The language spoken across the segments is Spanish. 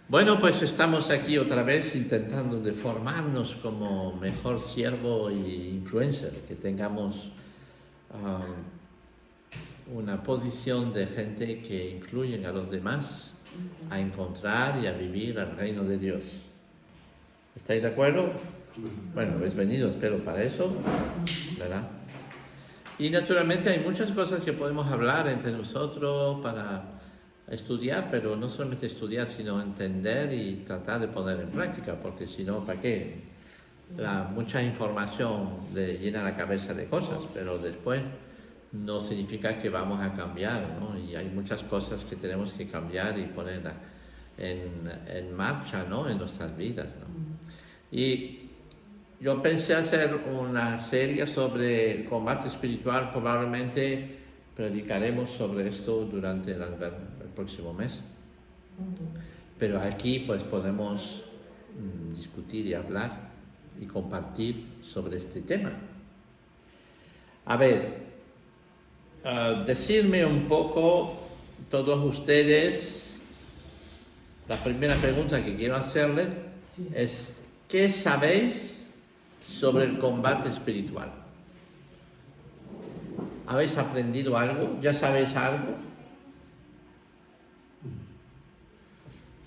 Bueno, pues estamos aquí otra vez intentando de formarnos como mejor siervo y influencer, que tengamos una posición de gente que influyen a los demás a encontrar y a vivir el reino de Dios. ¿Estáis de acuerdo? Bueno, habéis venido, espero, para eso, ¿verdad? Y naturalmente hay muchas cosas que podemos hablar entre nosotros para estudiar, pero no solamente estudiar, sino entender y tratar de poner en práctica, porque si no, ¿para qué? Mucha información le llena la cabeza de cosas, pero después no significa que vamos a cambiar, ¿no? Y hay muchas cosas que tenemos que cambiar y poner en marcha, ¿no? En nuestras vidas, ¿no? Y yo pensé hacer una serie sobre combate espiritual, probablemente predicaremos sobre esto durante el próximo mes. Pero aquí pues podemos discutir y hablar y compartir sobre este tema. A ver, decirme un poco, todos ustedes, la primera pregunta que quiero hacerles es, ¿qué sabéis sobre el combate espiritual? ¿Habéis aprendido algo? ¿Ya sabéis algo?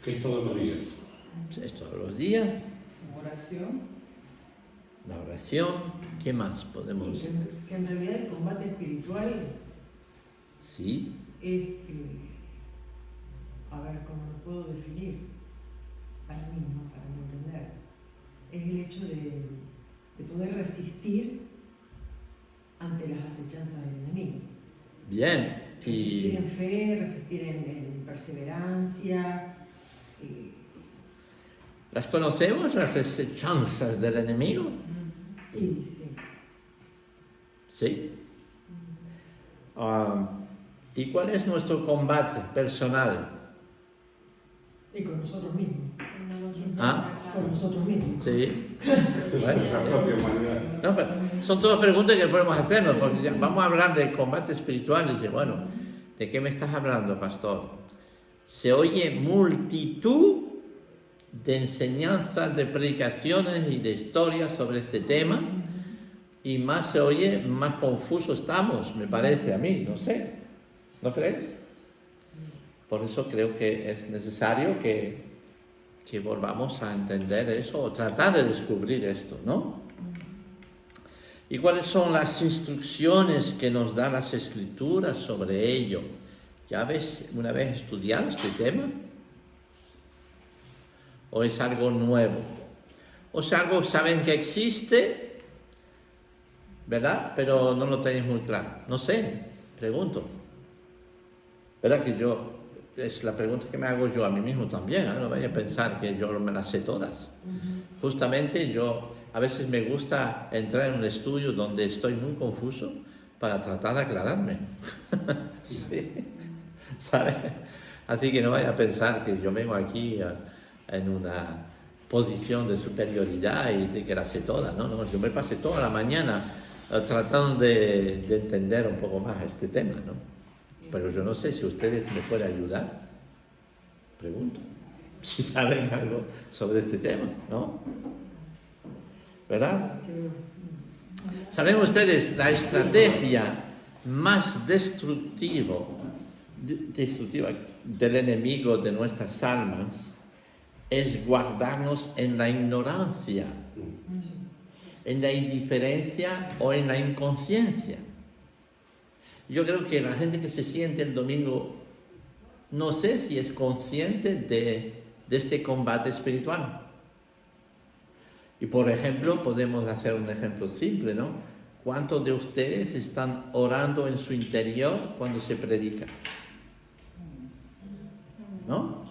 ¿Qué es todos los días? Es todos los días. Oración. La oración. ¿Qué más podemos? Sí, que en realidad el combate espiritual Sí. es, a ver, ¿cómo lo puedo definir? Para mí, ¿no? Para mi entender. Es el hecho de poder resistir ante las acechanzas del enemigo. Bien. Resistir en fe, resistir en perseverancia. ¿Las conocemos, las acechanzas del enemigo? Sí, sí. Sí. ¿Y cuál es nuestro combate personal? Y con nosotros mismos. ¿Ah? Con nosotros mismos. Sí. Bueno, la propia humanidad. No, pero son todas preguntas que podemos hacernos, porque ya vamos a hablar del combate espiritual. Y dice, bueno, ¿de qué me estás hablando, pastor? Se oye multitud de enseñanzas, de predicaciones y de historias sobre este tema, y más se oye, más confusos estamos, me parece a mí, no sé, ¿no creéis? Por eso creo que es necesario que volvamos a entender eso, o tratar de descubrir esto, ¿no? ¿Y cuáles son las instrucciones que nos dan las Escrituras sobre ello? ¿Ya habéis una vez estudiado este tema? ¿O es algo nuevo? ¿O es algo, saben que existe, verdad? Pero no lo tenéis muy claro. No sé, pregunto. ¿Verdad que es la pregunta que me hago yo a mí mismo también, ¿eh? No vaya a pensar que yo me las sé todas. Justamente yo a veces me gusta entrar en un estudio donde estoy muy confuso para tratar de aclararme. Sí, ¿sabe? Así que no vaya a pensar que yo vengo aquí en una posición de superioridad y de que la sé toda, no, yo me pasé toda la mañana tratando de entender un poco más este tema, ¿no? Pero yo no sé si ustedes me pueden ayudar, pregunto, si saben algo sobre este tema, ¿no? ¿Verdad? ¿Saben ustedes la estrategia más destructiva del enemigo de nuestras almas? Es guardarnos en la ignorancia, en la indiferencia o en la inconsciencia. Yo creo que la gente que se siente el domingo, no sé si es consciente de este combate espiritual. Y por ejemplo, podemos hacer un ejemplo simple, ¿no? ¿Cuántos de ustedes están orando en su interior cuando se predica? ¿No?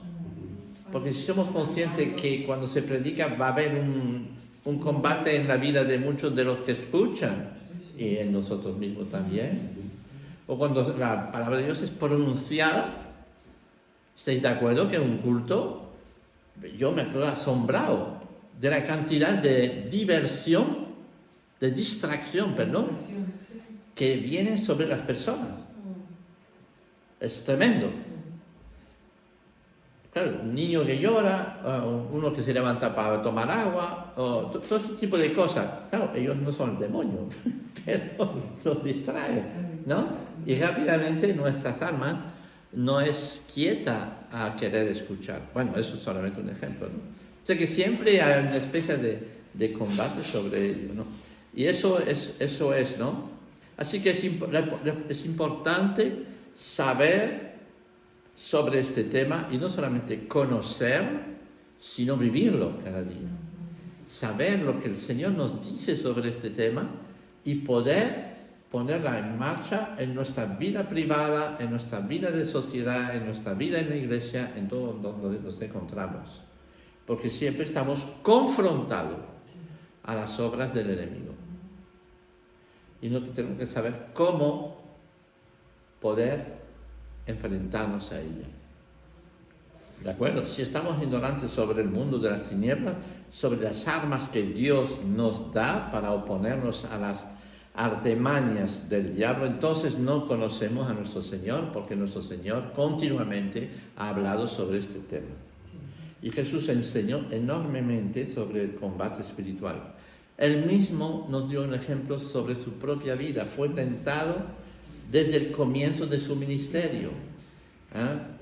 Porque si somos conscientes que cuando se predica va a haber un combate en la vida de muchos de los que escuchan y en nosotros mismos también, o cuando la palabra de Dios es pronunciada, ¿estáis de acuerdo que en un culto yo me quedo asombrado de la cantidad de distracción, que viene sobre las personas? Es tremendo. Claro, un niño que llora, uno que se levanta para tomar agua, todo ese tipo de cosas. Claro, ellos no son el demonio, pero los distraen, ¿no? Y rápidamente nuestras almas no es quieta a querer escuchar. Bueno, eso es solamente un ejemplo, ¿no? O sea que siempre hay una especie de combate sobre ello, ¿no? Y eso es, ¿no? Así que es importante saber sobre este tema y no solamente conocer, sino vivirlo cada día. Saber lo que el Señor nos dice sobre este tema y poder ponerla en marcha en nuestra vida privada, en nuestra vida de sociedad, en nuestra vida en la iglesia, en todo donde nos encontramos. Porque siempre estamos confrontados a las obras del enemigo. Y tenemos que saber cómo poder enfrentarnos a ella. ¿De acuerdo? Si estamos ignorantes sobre el mundo de las tinieblas, sobre las armas que Dios nos da para oponernos a las artimañas del diablo, entonces no conocemos a nuestro Señor, porque nuestro Señor continuamente ha hablado sobre este tema. Y Jesús enseñó enormemente sobre el combate espiritual. Él mismo nos dio un ejemplo sobre su propia vida. Fue tentado desde el comienzo de su ministerio.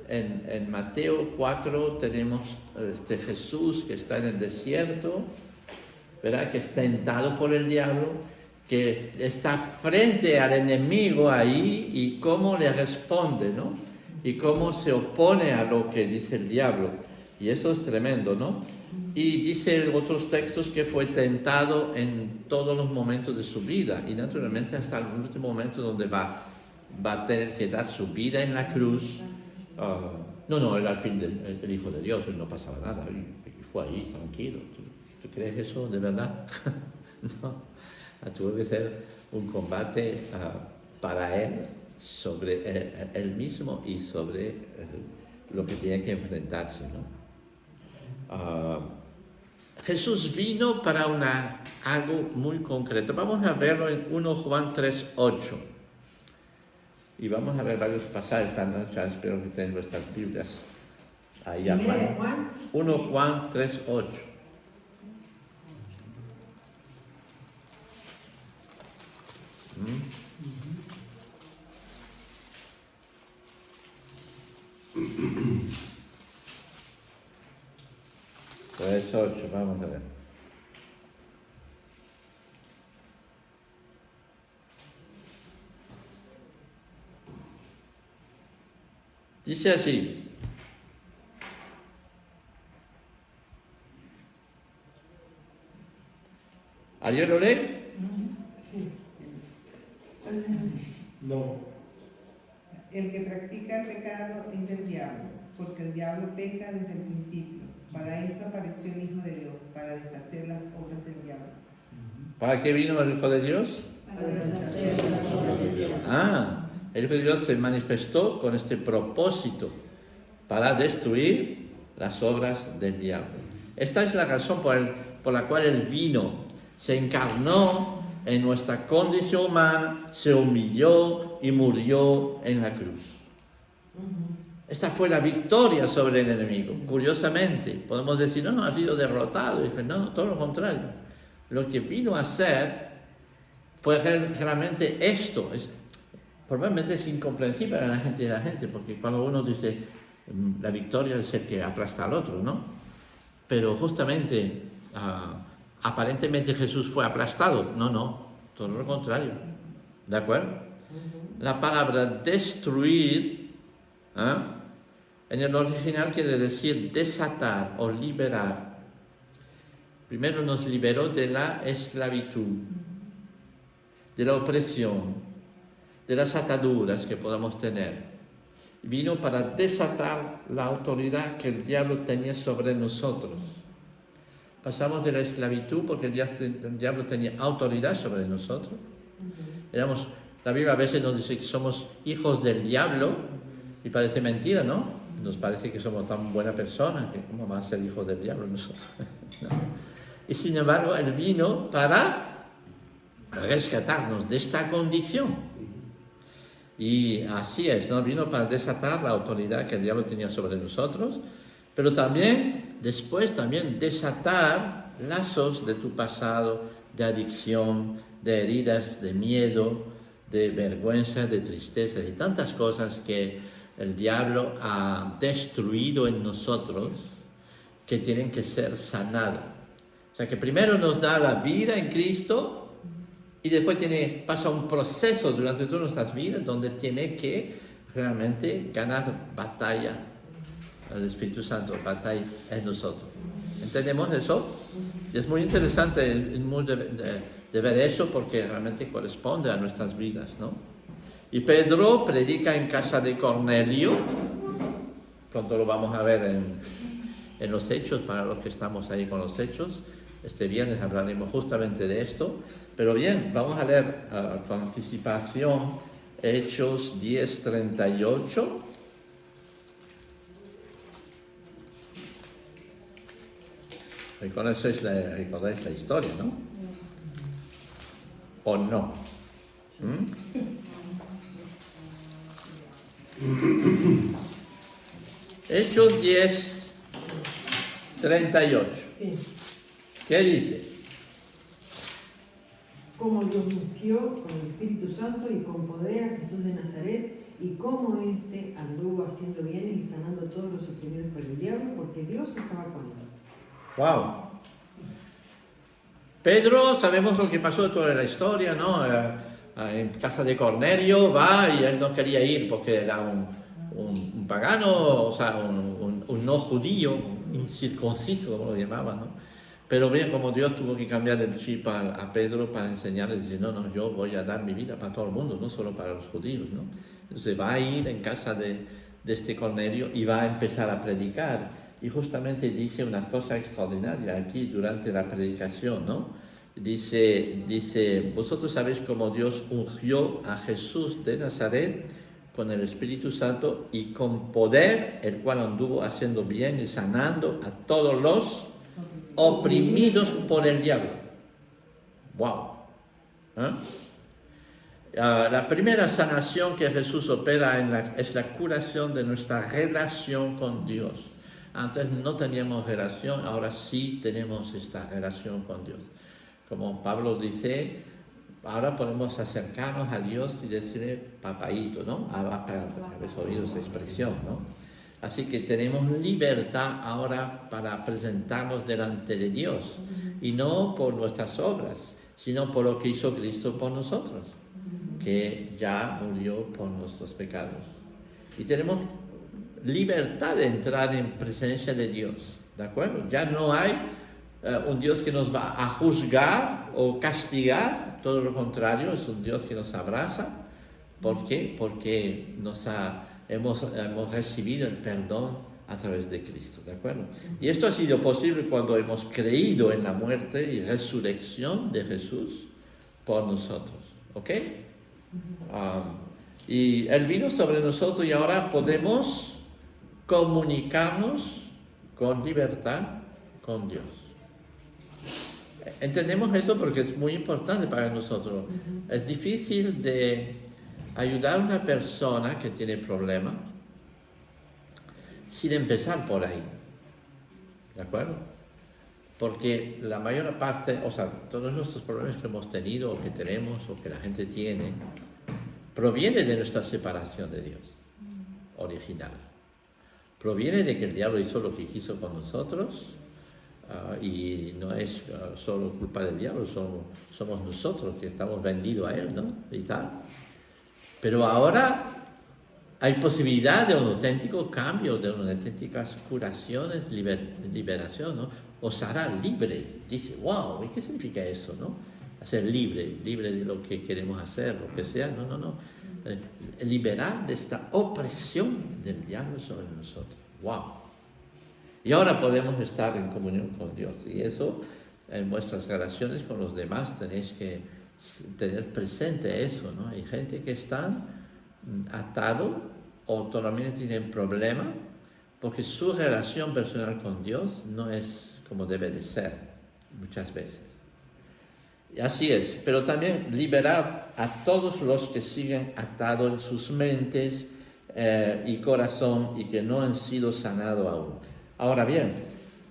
En Mateo 4 tenemos Jesús que está en el desierto, ¿verdad? Que es tentado por el diablo, que está frente al enemigo ahí y cómo le responde, ¿no? Y cómo se opone a lo que dice el diablo. Y eso es tremendo, ¿no? Y dice en otros textos que fue tentado en todos los momentos de su vida y naturalmente hasta el último momento donde va a tener que dar su vida en la cruz. No, él al fin el Hijo de Dios, él no pasaba nada, y fue ahí tranquilo. ¿Tú crees eso de verdad? No, tuvo que ser un combate para él, sobre él mismo y sobre lo que tenía que enfrentarse, ¿no? Jesús vino para algo muy concreto. Vamos a verlo en 1 Juan 3:8. Y vamos a ver varios pasajes esta noche. Espero que tengan vuestras Biblias ahí a mano. 1 Juan 3:8. Pues 8, vamos a ver. Dice así. ¿Alguien lo lee? Sí. No. El que practica el pecado es del diablo, porque el diablo peca desde el principio. Para esto apareció el Hijo de Dios, para deshacer las obras del diablo. ¿Para qué vino el Hijo de Dios? Para deshacer las obras del diablo. El Hijo de Dios se manifestó con este propósito para destruir las obras del diablo. Esta es la razón por la cual Él vino, se encarnó en nuestra condición humana, se humilló y murió en la cruz. Esta fue la victoria sobre el enemigo. Curiosamente, podemos decir, no, ha sido derrotado. Y dije, no, todo lo contrario. Lo que vino a hacer fue realmente esto. Probablemente es incomprensible para la gente, porque cuando uno dice, la victoria es el que aplasta al otro, ¿no? Pero justamente, aparentemente Jesús fue aplastado. No, todo lo contrario. ¿De acuerdo? La palabra destruir, en el original quiere decir desatar o liberar. Primero nos liberó de la esclavitud, de la opresión, de las ataduras que podamos tener. Vino para desatar la autoridad que el diablo tenía sobre nosotros. Pasamos de la esclavitud porque el diablo tenía autoridad sobre nosotros. La Biblia a veces nos dice que somos hijos del diablo y parece mentira, ¿no? Nos parece que somos tan buena persona que cómo va a ser hijos del diablo nosotros. ¿No? Y sin embargo, Él vino para rescatarnos de esta condición. Y así es, ¿no? Vino para desatar la autoridad que el diablo tenía sobre nosotros Pero también, después también desatar lazos de tu pasado, de adicción, de heridas, de miedo, de vergüenza, de tristeza y tantas cosas que el diablo ha destruido en nosotros que tienen que ser sanados. O sea que primero nos da la vida en Cristo y después pasa un proceso durante todas nuestras vidas donde tiene que realmente ganar batalla. El Espíritu Santo batalla en nosotros. ¿Entendemos eso? Y es muy interesante de ver eso porque realmente corresponde a nuestras vidas, ¿no? Y Pedro predica en casa de Cornelio, pronto lo vamos a ver en los Hechos, para los que estamos ahí con los Hechos. Este viernes hablaremos justamente de esto, pero bien, vamos a leer con anticipación Hechos 10:38. Recordáis la historia, ¿no? ¿O no? Hechos 10:38. Sí. ¿Qué dice? Cómo Dios ungió con el Espíritu Santo y con poder a Jesús de Nazaret, y cómo éste anduvo haciendo bienes y sanando todos los oprimidos por el diablo, porque Dios estaba con él. Wow. Pedro, sabemos lo que pasó de toda la historia, ¿no? En casa de Cornelio va y él no quería ir porque era un pagano, o sea, un no judío, incircunciso, como lo llamaban, ¿no? Pero bien, como Dios tuvo que cambiar el chip a Pedro para enseñarle, dice, no, yo voy a dar mi vida para todo el mundo, no solo para los judíos, ¿no? Entonces va a ir en casa de este Cornelio y va a empezar a predicar. Y justamente dice una cosa extraordinaria aquí durante la predicación, ¿no? Dice, vosotros sabéis cómo Dios ungió a Jesús de Nazaret con el Espíritu Santo y con poder, el cual anduvo haciendo bien y sanando a todos los oprimidos por el diablo. ¡Wow! La primera sanación que Jesús opera es la curación de nuestra relación con Dios. Antes no teníamos relación, ahora sí tenemos esta relación con Dios. Como Pablo dice, ahora podemos acercarnos a Dios y decirle papaíto, ¿no? Habéis oído esa expresión, ¿no? Así que tenemos libertad ahora para presentarnos delante de Dios. Y no por nuestras obras, sino por lo que hizo Cristo por nosotros, que ya murió por nuestros pecados. Y tenemos libertad de entrar en presencia de Dios, ¿de acuerdo? Ya no hay un Dios que nos va a juzgar o castigar, todo lo contrario, es un Dios que nos abraza. ¿Por qué? Porque hemos recibido el perdón a través de Cristo, ¿de acuerdo? Y esto ha sido posible cuando hemos creído en la muerte y resurrección de Jesús por nosotros, ¿ok? Y Él vino sobre nosotros y ahora podemos comunicarnos con libertad con Dios. Entendemos eso porque es muy importante para nosotros. Es difícil de ayudar a una persona que tiene problemas sin empezar por ahí, ¿de acuerdo? Porque la mayor parte, o sea, todos nuestros problemas que hemos tenido o que tenemos o que la gente tiene, proviene de nuestra separación de Dios original. Proviene de que el diablo hizo lo que quiso con nosotros y no es solo culpa del diablo, somos nosotros que estamos vendidos a él, ¿no? Y tal. Pero ahora hay posibilidad de un auténtico cambio, de una auténtica curación, liberación, ¿no? Os hará libre. Dice, wow, ¿y qué significa eso, no? Hacer libre de lo que queremos hacer, lo que sea, no. Liberar de esta opresión del diablo sobre nosotros. Wow. Y ahora podemos estar en comunión con Dios. Y eso, en vuestras relaciones con los demás, tenéis que tener presente eso, ¿no? Hay gente que está atado o todavía tienen problemas porque su relación personal con Dios no es como debe de ser muchas veces. Y así es, pero también liberar a todos los que siguen atados en sus mentes y corazón y que no han sido sanados aún. Ahora bien,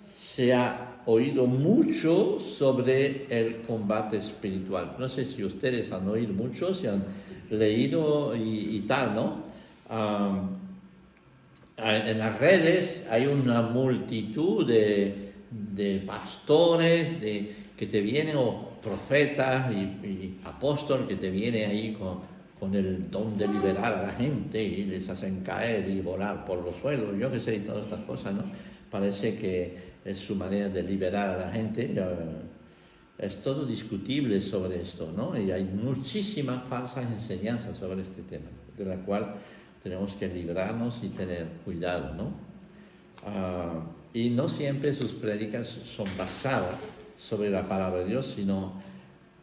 se ha oído mucho sobre el combate espiritual. No sé si ustedes han oído mucho, si han leído y tal, ¿no? En las redes hay una multitud de pastores que te vienen, o profetas y apóstoles que te vienen ahí con el don de liberar a la gente y les hacen caer y volar por los suelos, yo qué sé, y todas estas cosas, ¿no? Parece que es su manera de liberar a la gente. Es todo discutible sobre esto, ¿no? Y hay muchísimas falsas enseñanzas sobre este tema, de la cual tenemos que librarnos y tener cuidado, ¿no? Y no siempre sus prédicas son basadas sobre la palabra de Dios, sino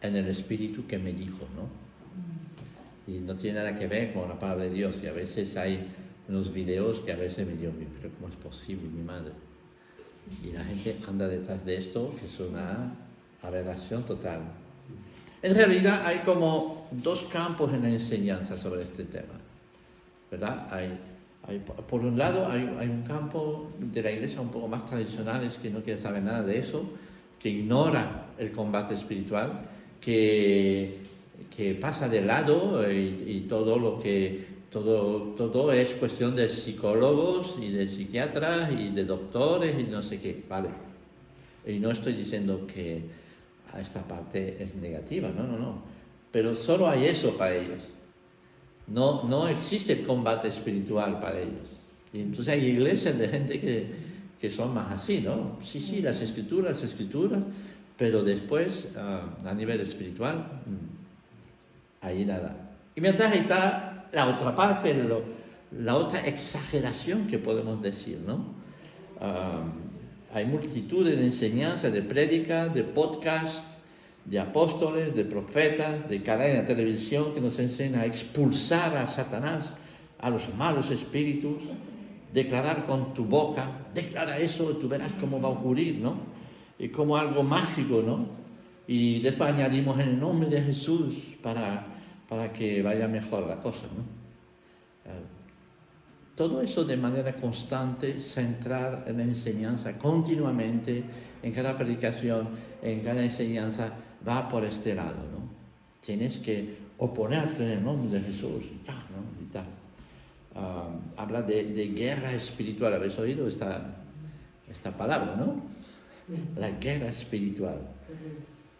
en el Espíritu que me dijo, ¿no? Y no tiene nada que ver con la palabra de Dios. Y a veces hay unos videos que a veces me digo, pero ¿cómo es posible, mi madre? Y la gente anda detrás de esto, que es una aberración total. En realidad hay como dos campos en la enseñanza sobre este tema, ¿verdad? Por un lado hay un campo de la iglesia un poco más tradicional, es que no quiere saber nada de eso, que ignora el combate espiritual, que pasa de lado y todo es cuestión de psicólogos y de psiquiatras y de doctores y no sé qué, ¿vale? Y no estoy diciendo que esta parte es negativa, no. Pero solo hay eso para ellos. No existe el combate espiritual para ellos. Y entonces hay iglesias de gente que son más así, ¿no? Sí, las escrituras, pero después, a nivel espiritual, ahí nada. Y mientras está la otra parte, la otra exageración que podemos decir, ¿no? Hay multitud de enseñanzas, de prédicas, de podcasts, de apóstoles, de profetas, de cadena de televisión que nos enseñan a expulsar a Satanás, a los malos espíritus, declarar con tu boca, declara eso, tú verás cómo va a ocurrir, ¿no? Y como algo mágico, ¿no? Y después añadimos en el nombre de Jesús para que vaya mejor la cosa, ¿no? Todo eso de manera constante, centrar en la enseñanza continuamente, en cada predicación, en cada enseñanza, va por este lado, ¿no? Tienes que oponerte en el nombre de Jesús y tal, ¿no? Y tal. Habla de guerra espiritual. ¿Habéis oído esta palabra, no? La guerra espiritual.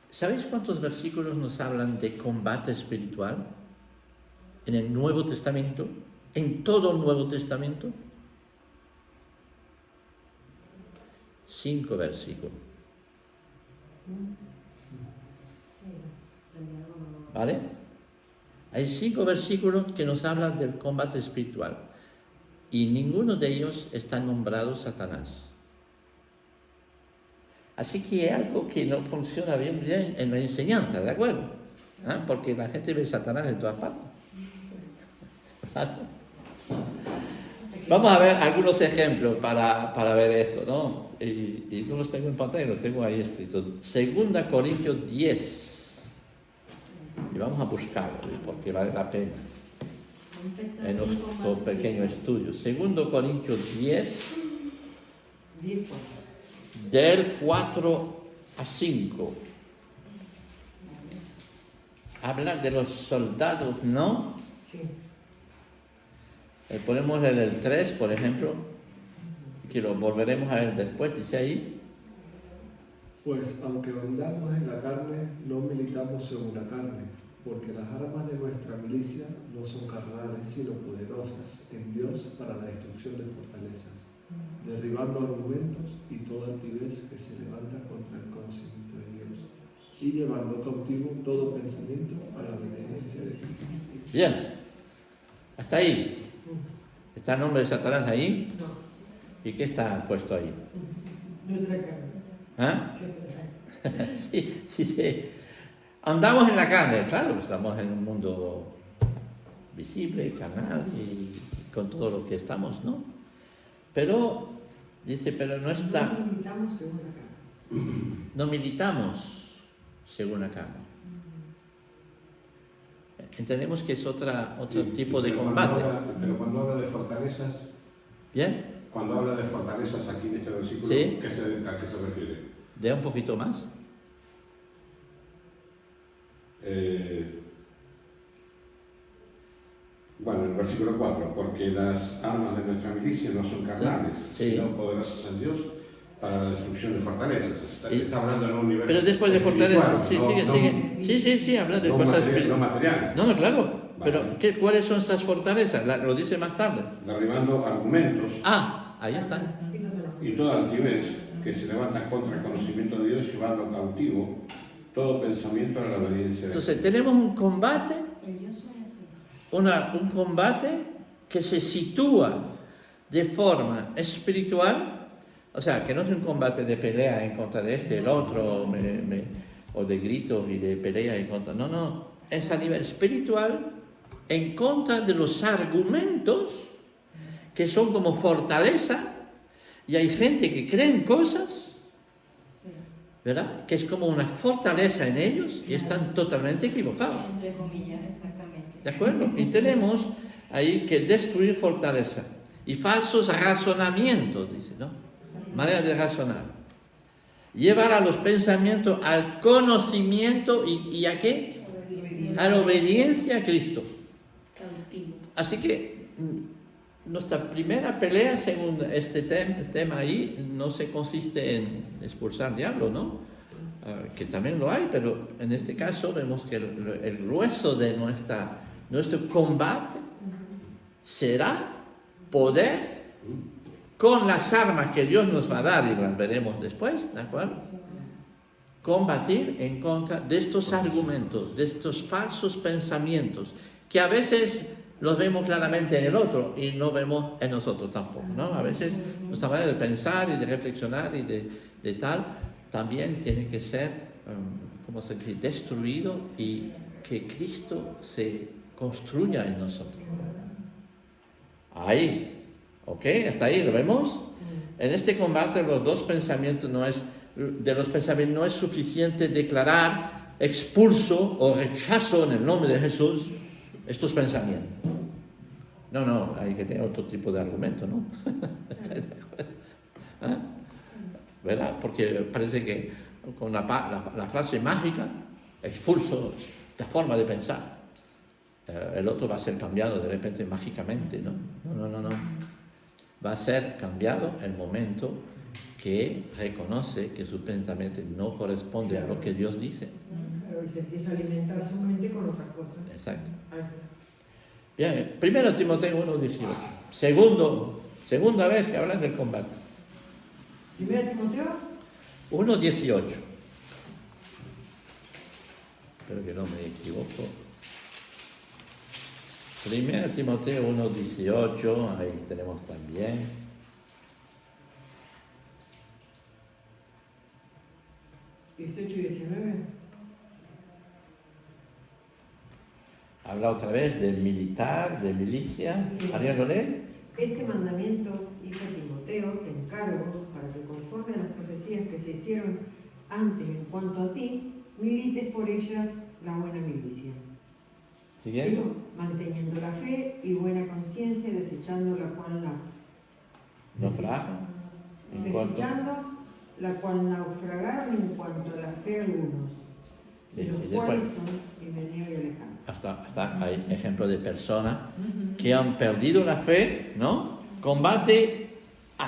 ¿Sabéis cuántos versículos nos hablan de combate espiritual en el Nuevo Testamento? En todo el Nuevo Testamento. 5 versículos. ¿Vale? Hay 5 versículos que nos hablan del combate espiritual y ninguno de ellos está nombrado Satanás. Así que hay algo que no funciona bien en la enseñanza, ¿de acuerdo? Porque la gente ve Satanás en todas partes. ¿Vale? Vamos a ver algunos ejemplos para ver esto, ¿no? Y no los tengo en pantalla, los tengo ahí escritos. 2 Corintios 10. Y vamos a buscarlo, porque vale la pena. En nuestro pequeño estudio. 2 Corintios 10. Del 4 a 5. Habla de los soldados, ¿no? Sí. Ponemos el 3, por ejemplo, que lo volveremos a ver después, dice ahí. Pues aunque andamos en la carne, no militamos según la carne, porque las armas de nuestra milicia no son carnales, sino poderosas en Dios para la destrucción de fortalezas, derribando argumentos y toda altivez que se levanta contra el conocimiento de Dios, y llevando cautivo todo pensamiento a la obediencia de Cristo. Bien, hasta ahí. ¿Está el nombre de Satanás ahí? No. ¿Y qué está puesto ahí? Nuestra carne. ¿Ah? Sí. Andamos en la carne, claro, estamos en un mundo visible, carnal, y con todo lo que estamos, ¿no? Pero, dice, pero no está... No militamos según la carne. No militamos según la carne. Entendemos que es otro tipo de combate. Pero cuando habla de fortalezas, ¿Bien? Cuando habla de fortalezas aquí en este versículo, Sí. ¿a qué se refiere? Dé un poquito más. Bueno, el versículo 4, porque las armas de nuestra milicia no son carnales, Sí. sino poderosas en Dios para la destrucción de fortalezas. Y- Está hablando en un nivel Pero después de fortaleza, sí, espiritual, sigue, habla de no cosas material, no espirituales. material. No, claro. Vale. Pero, ¿cuáles son estas fortalezas? Lo dice más tarde. Derribando argumentos Ahí están. Esas son las y toda altivez que se levanta contra el conocimiento de Dios, llevando cautivo todo pensamiento a la obediencia de Entonces, tenemos un combate, Yo soy así. un combate que se sitúa de forma espiritual, o sea, que no es un combate de pelea en contra de este, el otro, o de gritos y de pelea en contra. No, es a nivel espiritual en contra de los argumentos que son como fortaleza, y hay gente que cree en cosas, Sí. ¿verdad? Que es como una fortaleza en ellos y están totalmente equivocados. Entre comillas, exactamente. ¿De acuerdo? Y tenemos ahí que destruir fortaleza y falsos razonamientos, dice, ¿no? Manera de razonar. Llevar a los pensamientos al conocimiento y ¿a qué? A la obediencia a Cristo. Cautivo. Así que nuestra primera pelea, según este tema ahí, no se consiste en expulsar al diablo, ¿no? Que también lo hay, pero en este caso vemos que el grueso de nuestro combate será poder con las armas que Dios nos va a dar, y las veremos después, ¿de acuerdo? Combatir en contra de estos argumentos, de estos falsos pensamientos, que a veces los vemos claramente en el otro y no vemos en nosotros tampoco, ¿no? A veces nuestra manera de pensar y de reflexionar y de tal también tiene que ser, ¿cómo se dice?, destruido, y que Cristo se construya en nosotros. Ahí, ¿ok? Hasta ahí, ¿lo vemos? En este combate los dos pensamientos no es suficiente declarar expulso o rechazo en el nombre de Jesús estos pensamientos. No, hay que tener otro tipo de argumento, ¿no? ¿Estáis de acuerdo? ¿Ah? ¿Verdad? Porque parece que con la frase mágica, expulso esta forma de pensar, el otro va a ser cambiado de repente mágicamente, ¿no? No. Va a ser cambiado el momento que reconoce que su pensamiento no corresponde a lo que Dios dice. Claro, y se empieza a alimentar su mente con otras cosas. Exacto. Ahí está. Bien, primero Timoteo 1:18. Segunda vez que hablan del combate. Primera Timoteo 1:18. Espero que no me equivoco. Primera Timoteo 1:18, ahí tenemos también. y 19. Habla otra vez de militar, de milicia. Sí. ¿Alguien lo lee? Este mandamiento, hijo Timoteo, te encargo para que conforme a las profecías que se hicieron antes en cuanto a ti, milites por ellas la buena milicia. Siguiente. ¿Sigo? Manteniendo la fe y buena conciencia, desechando la cual naufragaron en cuanto a la fe algunos, de Sí, los y cuales después. son Himeneo y Alejandro. Hasta hay ejemplos de personas que han perdido la fe, ¿no? Combate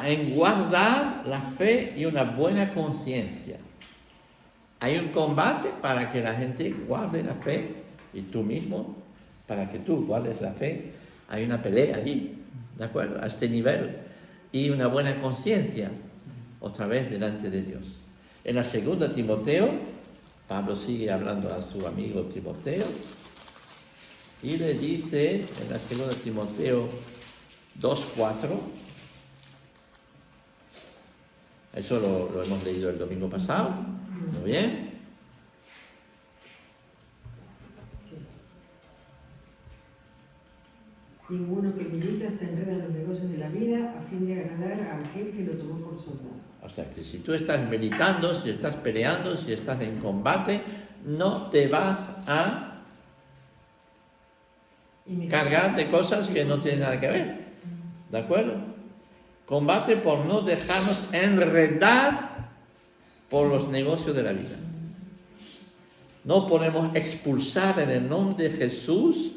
en guardar la fe y una buena conciencia. Hay un combate para que la gente guarde la fe, y tú mismo, para que tú guardes la fe. Hay una pelea allí, ¿de acuerdo? A este nivel. Y una buena conciencia, otra vez delante de Dios. En la segunda Timoteo, Pablo sigue hablando a su amigo Timoteo y le dice en la segunda Timoteo 2:4, eso lo hemos leído el domingo pasado, ¿muy bien? Sí. Ninguno que milita se enreda en los negocios de la vida a fin de agradar a aquel que lo tomó por soldado. O sea, que si tú estás militando, si estás peleando, si estás en combate, no te vas a cargar de cosas que no tienen nada que ver. ¿De acuerdo? Combate por no dejarnos enredar por los negocios de la vida. No podemos expulsar en el nombre de Jesús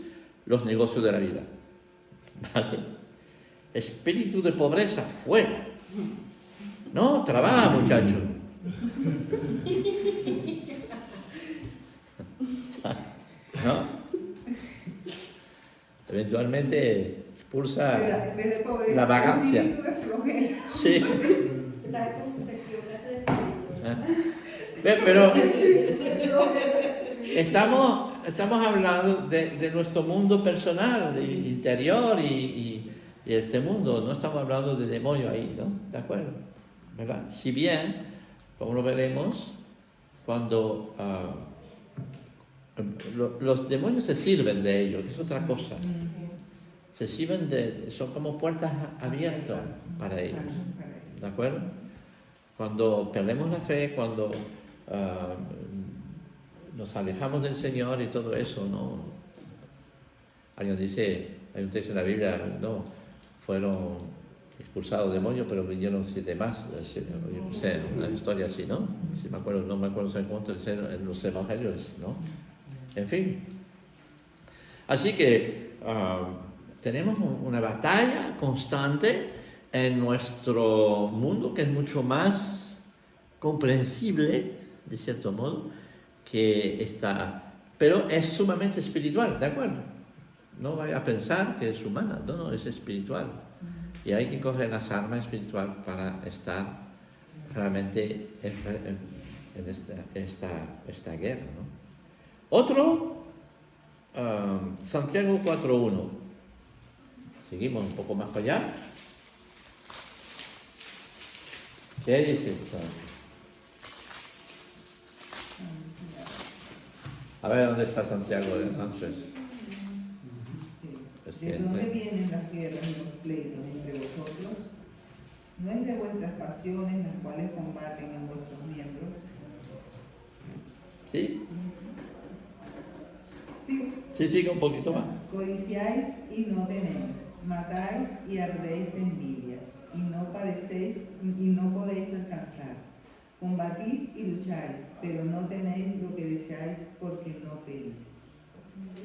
los negocios de la vida. ¿Vale? Espíritu de pobreza, fuera. No, trabaja, muchacho. ¿No? Eventualmente expulsa En vez de pobreza, la vagancia. espíritu de flojera. Sí. Pero estamos hablando de nuestro mundo personal, interior y este mundo. No estamos hablando de demonio ahí, ¿no? ¿De acuerdo? ¿Verdad? Si bien, como lo veremos, cuando los demonios se sirven de ellos, que es otra cosa. Se sirven son como puertas abiertas para ellos. ¿De acuerdo? Cuando perdemos la fe, cuando nos alejamos del Señor y todo eso, ¿no? Alguien dice, hay un texto en la Biblia, no, fueron expulsados demonios, pero vinieron 7 más. Yo no sé, una historia así, ¿no? Si me acuerdo, no me acuerdo si encuentro en los evangelios, ¿no? En fin. Así que tenemos una batalla constante en nuestro mundo que es mucho más comprensible, de cierto modo, que está, pero es sumamente espiritual, ¿de acuerdo? No vaya a pensar que es humana, no, es espiritual. Y hay que coger las armas espirituales para estar realmente en esta guerra, ¿no? Otro, Santiago 4.1. Seguimos un poco más para allá. ¿Qué dice esto? A ver dónde está Santiago entonces. Sí. ¿De dónde vienen las guerras y los pleitos entre vosotros? ¿No es de vuestras pasiones las cuales combaten en vuestros miembros? ¿Sí? Sí. Sí, un poquito más. Codiciáis y no tenéis, matáis y ardéis de envidia, y no padecéis y no podéis alcanzar. Combatís y lucháis, pero no tenéis lo que deseáis porque no pedís.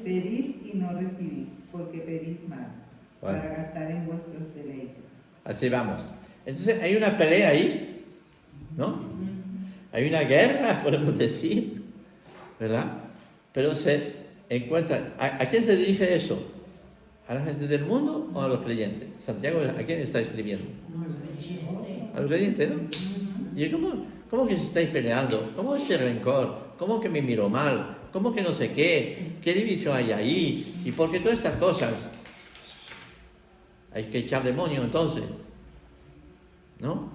Pedís y no recibís, porque pedís mal, para gastar en vuestros deleites. Así vamos. Entonces hay una pelea ahí, ¿no? Hay una guerra, podemos decir, ¿verdad? Pero se encuentra. ¿A quién se dirige eso? ¿A la gente del mundo o a los creyentes? Santiago, ¿a quién está escribiendo? A los creyentes, ¿no? ¿Y cómo que se estáis peleando? ¿Cómo este rencor? ¿Cómo que me miro mal? ¿Cómo que no sé qué? ¿Qué división hay ahí? ¿Y por qué todas estas cosas? Hay que echar demonio entonces, ¿no?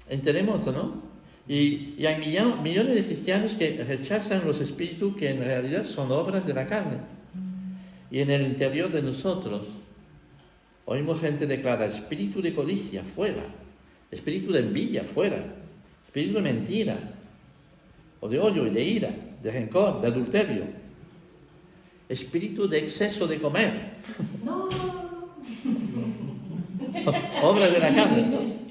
¿Entendemos o no? Y hay millones de cristianos que rechazan los espíritus que en realidad son obras de la carne. Y en el interior de nosotros oímos gente declarar espíritu de codicia fuera, espíritu de envidia fuera, espíritu de mentira, o de odio y de ira, de rencor, de adulterio, espíritu de exceso de comer. No. Obras de la carne, ¿no?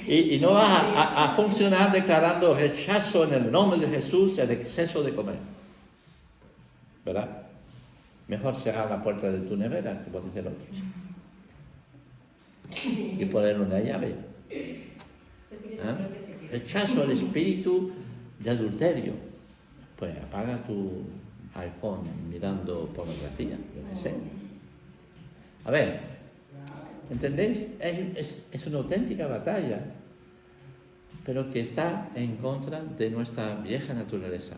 Y no vas a funcionar declarando rechazo en el nombre de Jesús el exceso de comer, ¿verdad? Mejor cerrar la puerta de tu nevera, como dice el otro, y poner una llave. Rechazo al espíritu de adulterio. Pues apaga tu iPhone mirando pornografía, yo qué sé. A ver, ¿entendéis? Es una auténtica batalla, pero que está en contra de nuestra vieja naturaleza,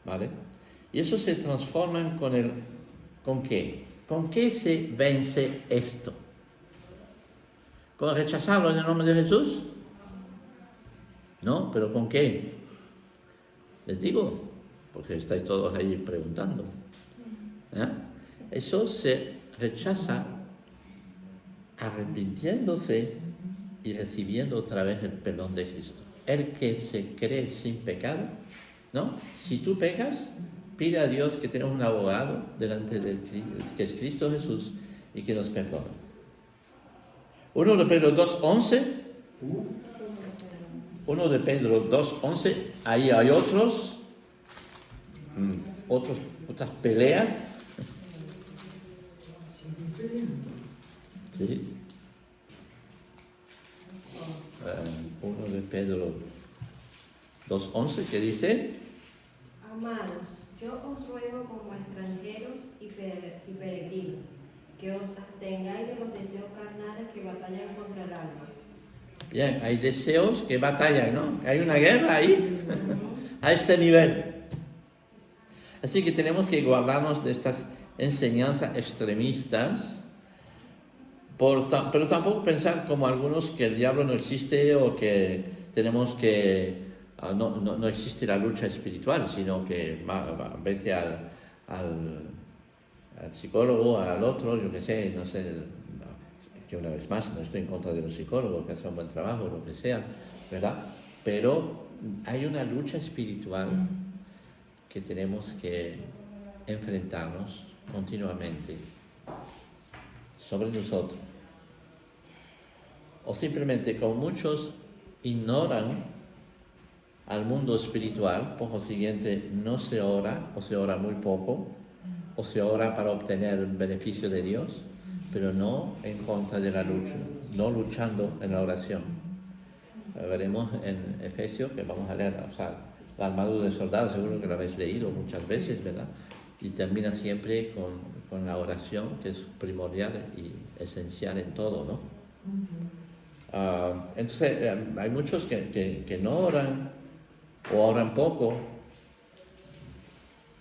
¿vale? Y eso se transforma ¿con qué? ¿Con qué se vence esto? ¿Con rechazarlo en el nombre de Jesús? No, pero ¿con qué? Les digo, porque estáis todos ahí preguntando. Eso se rechaza arrepintiéndose y recibiendo otra vez el perdón de Cristo. El que se cree sin pecado, ¿no? Si tú pecas, pide a Dios que tengas un abogado delante de Cristo, que es Cristo Jesús, y que nos perdone. 1 de Pedro 2:11. 1 de Pedro 2:11. Ahí hay otras peleas. Sí. 1 de Pedro 2:11, que dice: Amados, yo os ruego como extranjeros y peregrinos, que os abstengáis de los deseos carnales que batallan contra el alma. Bien, hay deseos que batallan, ¿no? Hay una guerra ahí, a este nivel. Así que tenemos que guardarnos de estas enseñanzas extremistas, pero tampoco pensar como algunos que el diablo no existe o que tenemos que no existe la lucha espiritual, sino que vete al psicólogo, al otro, yo qué sé, no sé, que una vez más no estoy en contra de los psicólogos que hacen un buen trabajo, lo que sea, ¿verdad? Pero hay una lucha espiritual que tenemos que enfrentarnos continuamente sobre nosotros. O simplemente, como muchos ignoran al mundo espiritual, por lo siguiente no se ora, o se ora muy poco, o se ora para obtener el beneficio de Dios, pero no en contra de la lucha, no luchando en la oración. Veremos en Efesios, que vamos a leer, o sea, la armadura del soldado, seguro que lo habéis leído muchas veces, ¿verdad? Y termina siempre con la oración, que es primordial y esencial en todo, ¿no? Entonces, hay muchos que no oran, o oran poco,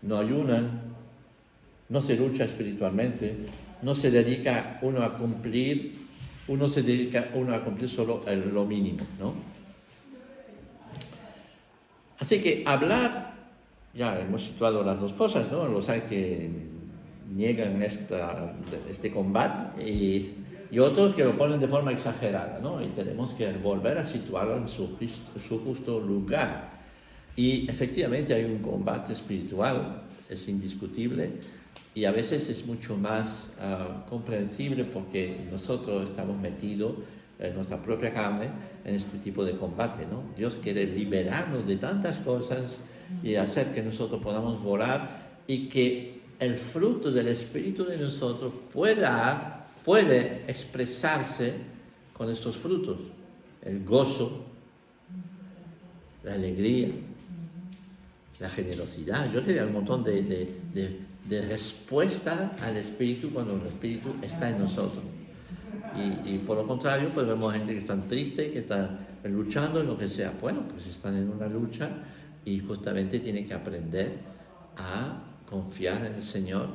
no ayunan, no se lucha espiritualmente, no se dedica uno a cumplir, solo lo mínimo, ¿no? Así que hablar, ya hemos situado las dos cosas, ¿no? Los hay que niegan este combate y otros que lo ponen de forma exagerada, ¿no? Y tenemos que volver a situarlo en su justo lugar. Y efectivamente hay un combate espiritual, es indiscutible, y a veces es mucho más comprensible porque nosotros estamos metidos en nuestra propia carne en este tipo de combate, ¿no? Dios quiere liberarnos de tantas cosas y hacer que nosotros podamos volar y que el fruto del Espíritu de nosotros puede expresarse con estos frutos: el gozo, la alegría, la generosidad. Yo tenía un montón de respuesta al Espíritu cuando el Espíritu está en nosotros. Y por lo contrario, pues vemos gente que está triste, que está luchando en lo que sea. Bueno, pues están en una lucha y justamente tienen que aprender a confiar en el Señor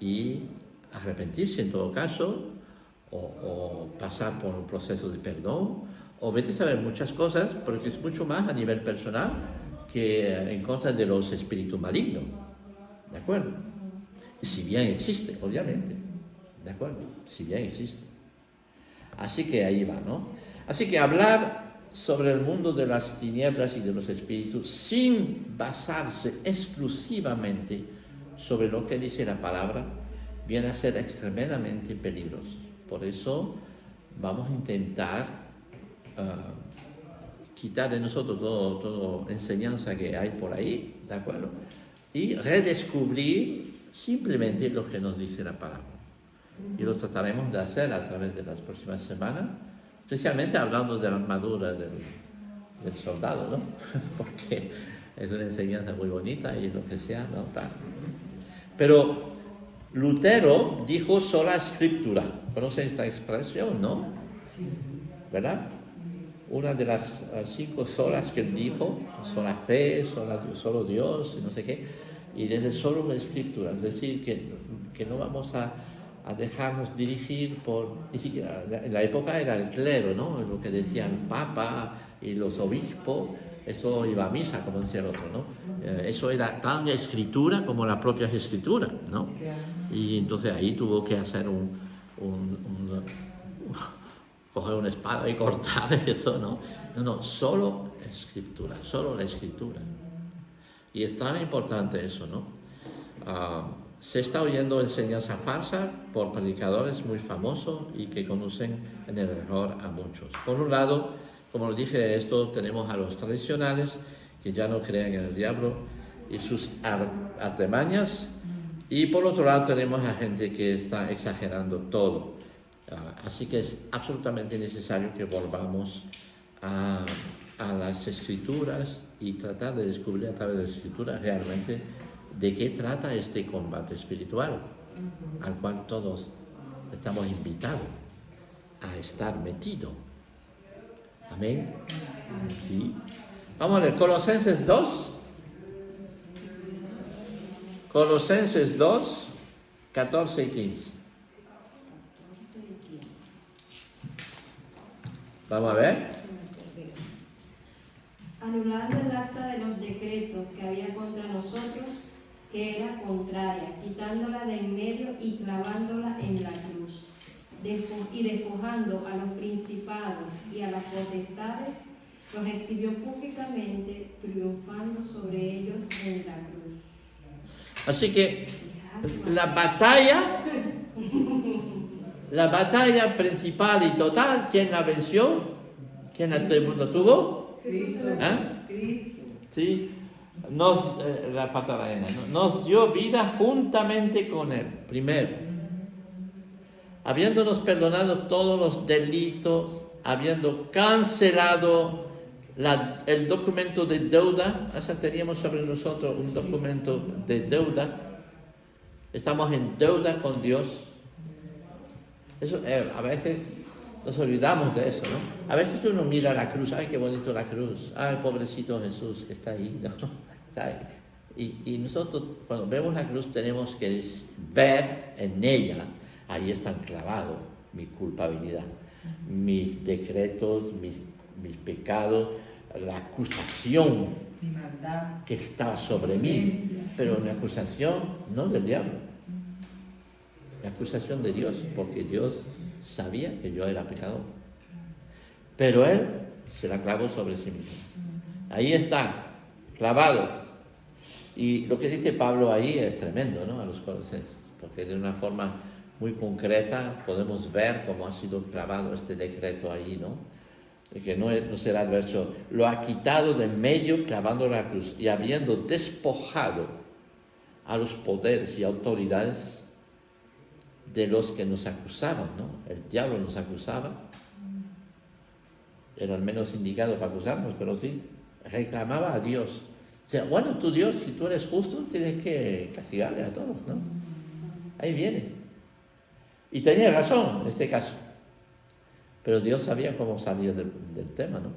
y arrepentirse en todo caso, o pasar por un proceso de perdón, o vete a saber muchas cosas, porque es mucho más a nivel personal que en contra de los espíritus malignos, ¿de acuerdo? Si bien existe, obviamente, ¿de acuerdo? Si bien existe. Así que ahí va, ¿no? Así que hablar sobre el mundo de las tinieblas y de los espíritus sin basarse exclusivamente sobre lo que dice la palabra viene a ser extremadamente peligroso. Por eso vamos a intentar quitar de nosotros toda enseñanza que hay por ahí, ¿de acuerdo? Y redescubrir simplemente lo que nos dice la palabra. Y lo trataremos de hacer a través de las próximas semanas, especialmente hablando de la armadura del soldado, ¿no? Porque es una enseñanza muy bonita y lo que sea, ¿no? Tal. Pero Lutero dijo sola escritura. ¿Conocen esta expresión, no? Sí. ¿Verdad? Una de las 5 solas que él dijo: sola fe, solo Dios, no sé qué, y desde solo la escritura. Es decir, que no vamos a dejarnos dirigir por, ni siquiera, en la época era el clero, ¿no? Lo que decía el Papa y los obispos, eso iba a misa, como decía el otro, ¿no? Eso era tan escritura como la propia escritura, ¿no? Y entonces ahí tuvo que hacer coger una espada y cortar eso, ¿no? No, solo escritura, solo la escritura. Y es tan importante eso, ¿no? se está oyendo enseñanza falsa por predicadores muy famosos y que conducen en el error a muchos. Por un lado, como lo dije, esto tenemos a los tradicionales que ya no creen en el diablo y sus artimañas, y por otro lado tenemos a gente que está exagerando todo. Así que es absolutamente necesario que volvamos a las Escrituras y tratar de descubrir a través de las Escrituras realmente de qué trata este combate espiritual, al cual todos estamos invitados a estar metidos. Amén. Sí. Vamos a ver, Colosenses 2. Colosenses 2, 14 y 15. Vamos a ver. Anulando el acta de los decretos que había contra nosotros, que era contraria, quitándola de en medio y clavándola en la cruz, y despojando a los principados y a las potestades, los exhibió públicamente, triunfando sobre ellos en la cruz. Así que la batalla principal y total, ¿quién la venció? ¿Quién la todo el mundo tuvo? Cristo. ¿Ah? Cristo. Sí, la patarena, ¿no? Nos dio vida juntamente con Él, primero, habiéndonos perdonado todos los delitos, habiendo cancelado el documento de deuda. Hasta teníamos sobre nosotros un documento de deuda. Estamos en deuda con Dios. Eso, a veces nos olvidamos de eso, ¿no? A veces uno mira la cruz, ¡ay, qué bonito la cruz! ¡Ay, pobrecito Jesús que está ahí! ¿No? Está ahí. Y nosotros, cuando vemos la cruz, tenemos que ver en ella, ahí están clavados mi culpabilidad, mis decretos, mis pecados, la acusación Mi maldad. que estaba sobre mí, pero una acusación no del diablo, la acusación de Dios, porque Dios sabía que yo era pecador, pero Él se la clavó sobre sí mismo. Ahí está, clavado. Y lo que dice Pablo ahí es tremendo, ¿no? A los colosenses, porque de una forma muy concreta podemos ver cómo ha sido clavado este decreto ahí, ¿no? De que no será el verso, lo ha quitado de en medio clavando la cruz, y habiendo despojado a los poderes y autoridades de los que nos acusaban, ¿no? El diablo nos acusaba, era el menos indicado para acusarnos, pero sí, reclamaba a Dios. O sea, bueno, tú Dios, si tú eres justo, tienes que castigarle a todos, ¿no? Ahí viene. Y tenía razón en este caso. Pero Dios sabía cómo salir del tema, ¿no?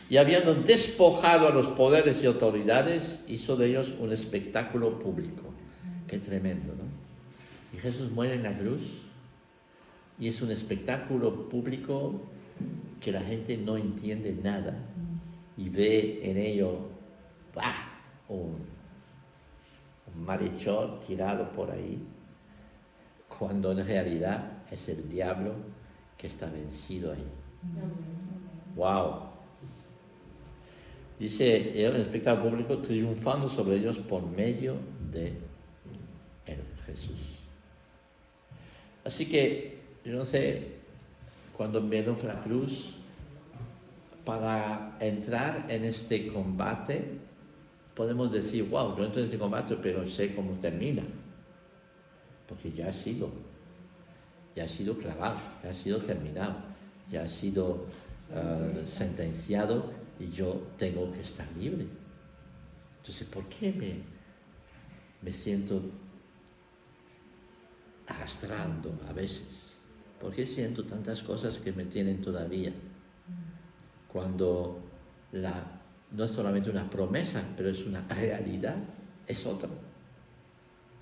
Y habiendo despojado a los poderes y autoridades, hizo de ellos un espectáculo público. Qué tremendo, ¿no? Y Jesús muere en la cruz y es un espectáculo público que la gente no entiende nada y ve en ello un malhechor tirado por ahí, cuando en realidad es el diablo que está vencido ahí. ¡Wow! Dice, era un espectáculo público triunfando sobre ellos por medio de él, Jesús. Así que, yo no sé, cuando vemos la cruz, para entrar en este combate, podemos decir, wow, yo entro en este combate, pero sé cómo termina. Porque ya ha sido clavado, ya ha sido terminado, ya ha sido sentenciado y yo tengo que estar libre. Entonces, ¿por qué me siento arrastrando a veces? ¿Por qué siento tantas cosas que me tienen todavía? Cuando no es solamente una promesa, pero es una realidad, es otra.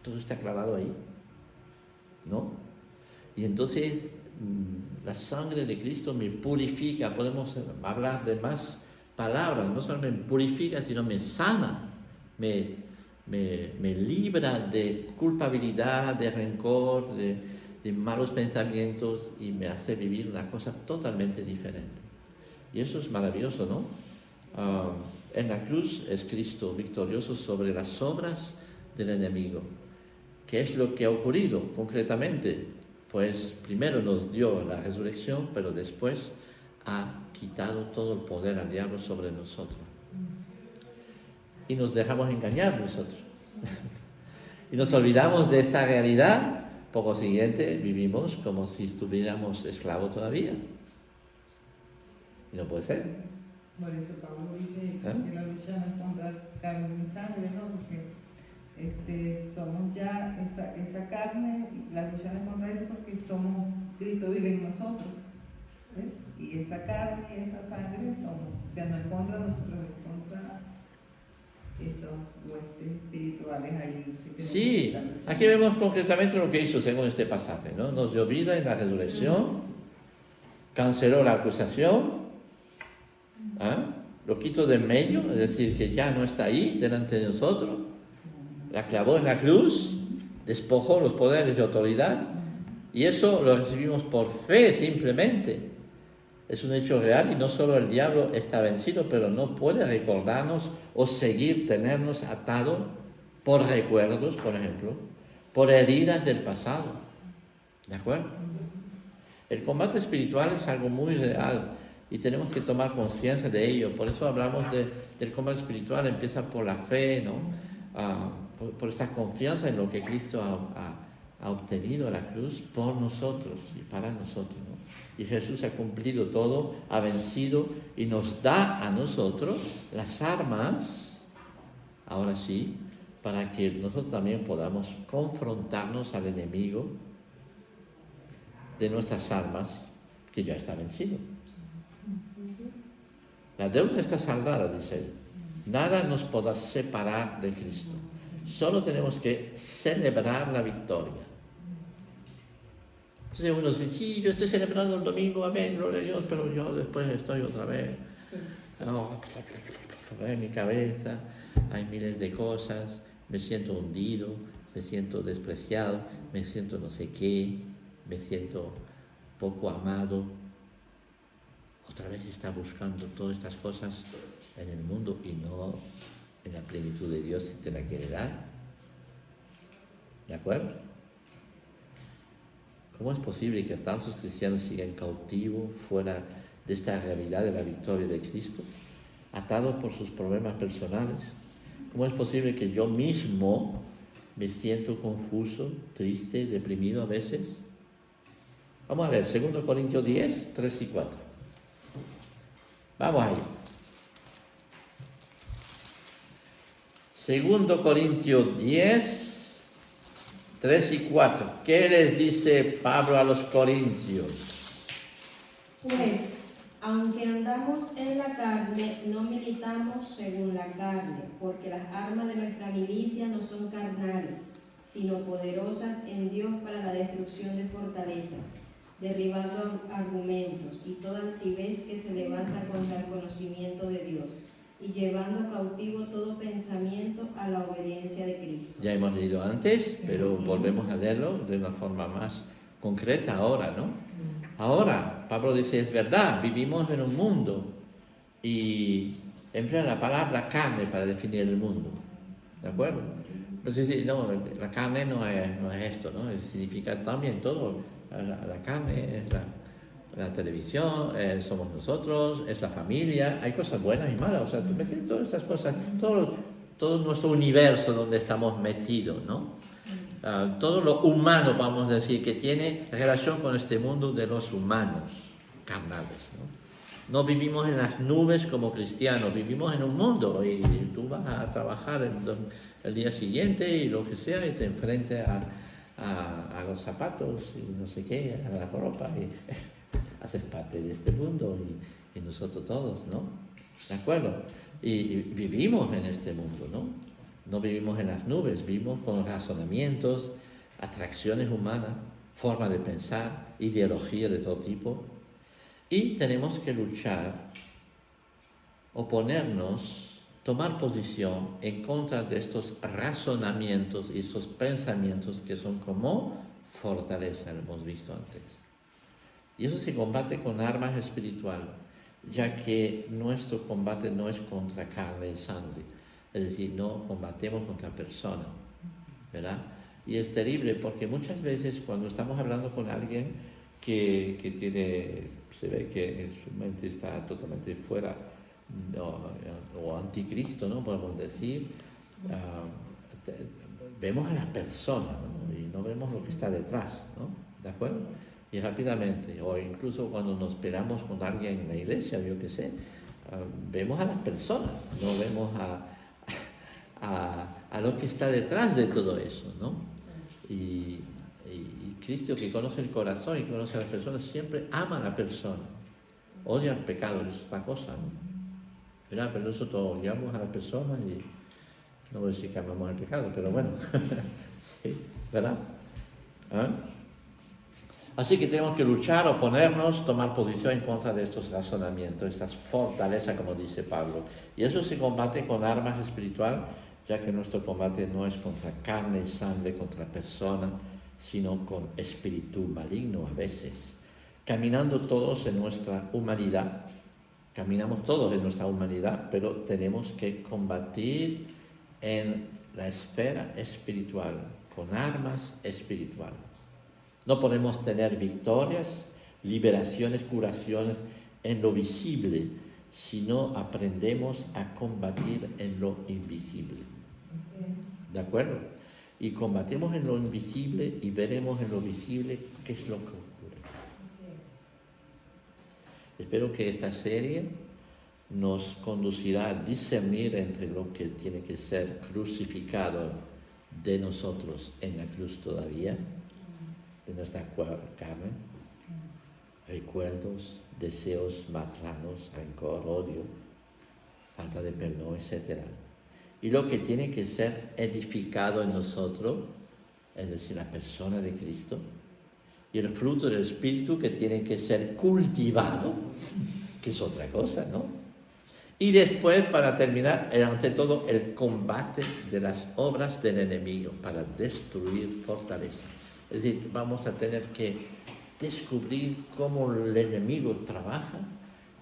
Todo está clavado ahí, ¿no? Y entonces la sangre de Cristo me purifica. Podemos hablar de más palabras, no solo me purifica, sino me sana, me libra de culpabilidad, de rencor, de malos pensamientos, y me hace vivir una cosa totalmente diferente. Y eso es maravilloso, ¿no? En la cruz es Cristo victorioso sobre las obras del enemigo. ¿Qué es lo que ha ocurrido concretamente? Pues primero nos dio la resurrección, pero después ha quitado todo el poder al diablo sobre nosotros. Y nos dejamos engañar nosotros. Y nos olvidamos de esta realidad, por lo siguiente vivimos como si estuviéramos esclavos todavía. Y no puede ser. Por eso Pablo dice que la lucha no es contra carne ni sangre, ¿no? Porque somos ya esa carne, la lucha no es contra eso porque Cristo vive en nosotros. ¿Ves? Y esa carne y esa sangre o sea, no es contra nosotros, es contra esos huestes espirituales ahí. Que Sí, aquí vemos concretamente lo que hizo según este pasaje, ¿no? Nos dio vida en la resurrección, canceló la acusación, lo quitó de en medio, es decir, que ya no está ahí delante de nosotros, la clavó en la cruz, despojó los poderes de autoridad, y eso lo recibimos por fe simplemente. Es un hecho real y no solo el diablo está vencido, pero no puede recordarnos o seguir tenernos atados por recuerdos, por ejemplo, por heridas del pasado. ¿De acuerdo? El combate espiritual es algo muy real y tenemos que tomar conciencia de ello. Por eso hablamos del combate espiritual, empieza por la fe, ¿no? Por esta confianza en lo que Cristo ha obtenido a la cruz por nosotros y para nosotros, ¿no? Y Jesús ha cumplido todo, ha vencido y nos da a nosotros las armas, ahora sí, para que nosotros también podamos confrontarnos al enemigo de nuestras armas, que ya está vencido. La deuda está saldada, dice él. Nada nos podrá separar de Cristo. Solo tenemos que celebrar la victoria. Entonces uno dice, sí, yo estoy celebrando el domingo, amén, gloria a Dios, pero yo después estoy otra vez, en mi cabeza hay miles de cosas, me siento hundido, me siento despreciado, me siento no sé qué, me siento poco amado. Otra vez está buscando todas estas cosas en el mundo y no en la plenitud de Dios y te la quiere dar. ¿De acuerdo? ¿Cómo es posible que tantos cristianos sigan cautivos fuera de esta realidad de la victoria de Cristo, atados por sus problemas personales? ¿Cómo es posible que yo mismo me siento confuso, triste, deprimido a veces? Vamos a ver, 2 Corintios 10, 3 y 4. Vamos ahí. 2 Corintios 10, 3 y 4. ¿Qué les dice Pablo a los corintios? Pues, aunque andamos en la carne, no militamos según la carne, porque las armas de nuestra milicia no son carnales, sino poderosas en Dios para la destrucción de fortalezas, derribando argumentos y toda altivez que se levanta contra el conocimiento de Dios, y llevando cautivo todo pensamiento a la obediencia de Cristo. Ya hemos leído antes, pero volvemos a leerlo de una forma más concreta ahora, ¿no? Ahora, Pablo dice, es verdad, vivimos en un mundo y emplea la palabra carne para definir el mundo, ¿de acuerdo? Pero sí, no, la carne no es esto, ¿no? Significa también todo. La carne es la televisión, somos nosotros, es la familia, hay cosas buenas y malas, o sea, tú metes todas estas cosas, todo nuestro universo donde estamos metidos, ¿no? Todo lo humano, vamos a decir, que tiene relación con este mundo de los humanos carnales, ¿no? No vivimos en las nubes como cristianos, vivimos en un mundo y tú vas a trabajar el día siguiente y lo que sea y te enfrentas a los zapatos y no sé qué, a la ropa y haces parte de este mundo y nosotros todos, ¿no? ¿De acuerdo? Y vivimos en este mundo, ¿no? No vivimos en las nubes, vivimos con razonamientos, atracciones humanas, forma de pensar, ideología de todo tipo. Y tenemos que luchar, oponernos, tomar posición en contra de estos razonamientos y estos pensamientos que son como fortaleza, lo hemos visto antes. Y eso se combate con armas espirituales, ya que nuestro combate no es contra carne y sangre. Es decir, no combatemos contra personas, ¿verdad? Y es terrible porque muchas veces cuando estamos hablando con alguien que se ve que su mente está totalmente fuera o anticristo, ¿no? Podemos decir, vemos a la persona, ¿no? Y no vemos lo que está detrás, ¿no? ¿De acuerdo? Y rápidamente, o incluso cuando nos peleamos con alguien en la iglesia, yo qué sé, vemos a las personas, no vemos a lo que está detrás de todo eso, ¿no? Y Cristo, que conoce el corazón y conoce a las personas, siempre ama a la persona, odia el pecado, es otra cosa, ¿no? ¿Verdad? Pero nosotros odiamos a las personas y no voy a decir que amamos el pecado, pero bueno, sí, ¿verdad? ¿Ah? Así que tenemos que luchar, oponernos, tomar posición en contra de estos razonamientos, estas fortalezas, como dice Pablo. Y eso se combate con armas espirituales, ya que nuestro combate no es contra carne y sangre, contra persona, sino con espíritu maligno a veces. Caminando todos en nuestra humanidad, caminamos todos en nuestra humanidad, pero tenemos que combatir en la esfera espiritual, con armas espirituales. No podemos tener victorias, liberaciones, curaciones en lo visible, si no aprendemos a combatir en lo invisible. ¿De acuerdo? Y combatimos en lo invisible y veremos en lo visible qué es lo que ocurre. Espero que esta serie nos conducirá a discernir entre lo que tiene que ser crucificado de nosotros en la cruz todavía, de nuestra carne, recuerdos, deseos marranos, rencor, odio, falta de perdón, etc. Y lo que tiene que ser edificado en nosotros, es decir, la persona de Cristo, y el fruto del Espíritu que tiene que ser cultivado, que es otra cosa, ¿no? Y después, para terminar, ante todo, el combate de las obras del enemigo para destruir fortaleza. Es decir, vamos a tener que descubrir cómo el enemigo trabaja